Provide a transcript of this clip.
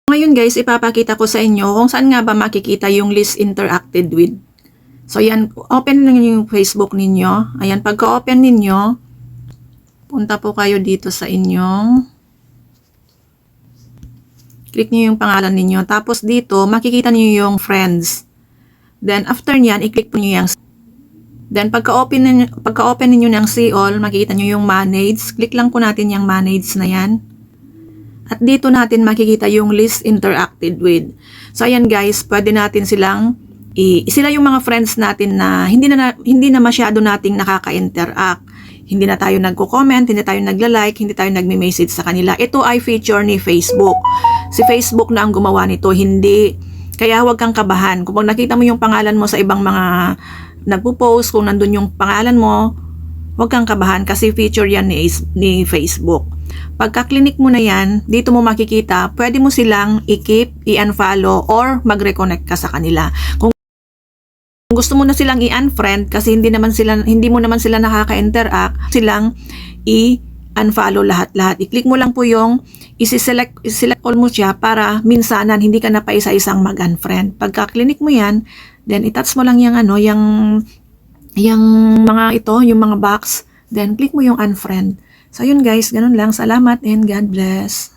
Ngayon guys, ipapakita ko sa inyo kung saan nga ba makikita yung list interacted with. So yan, open ninyo yung Facebook ninyo. Ayan, pagka-open ninyo, punta po kayo dito sa inyong, click nyo yung pangalan ninyo. Tapos dito, makikita nyo yung friends. Then after nyan, i-click po nyo yung, then pagka-open ninyo ng see all, makikita nyo yung manage. Click lang po natin yung manage na yan. At dito natin makikita yung list interacted with. So ayan guys, pwede natin silang sila yung mga friends natin na hindi na masyado nating nakaka-interact. Hindi na tayo nagko-comment, hindi tayo nagla-like, hindi tayo nagme-message sa kanila. Ito ay feature ni Facebook. Si Facebook na ang gumawa nito, hindi. Kaya huwag kang kabahan. Kung nakita mo yung pangalan mo sa ibang mga nagpo-post, kung nandun yung pangalan mo, huwag kang kabahan kasi feature yan ni Facebook. Pagka-click mo na yan, dito mo makikita, pwede mo silang i-keep, i-unfollow, or mag-reconnect ka sa kanila. Kung gusto mo na silang i-unfriend kasi hindi mo naman sila nakaka-interact, silang i-unfollow lahat-lahat. I-click mo lang po yung select all mo siya para minsanan hindi ka na pa isa-isang mag-unfriend. Pagka-click mo yan, then i-touch mo lang yung yung mga box, then click mo yung unfriend. So yun guys, ganun lang. Salamat and God bless.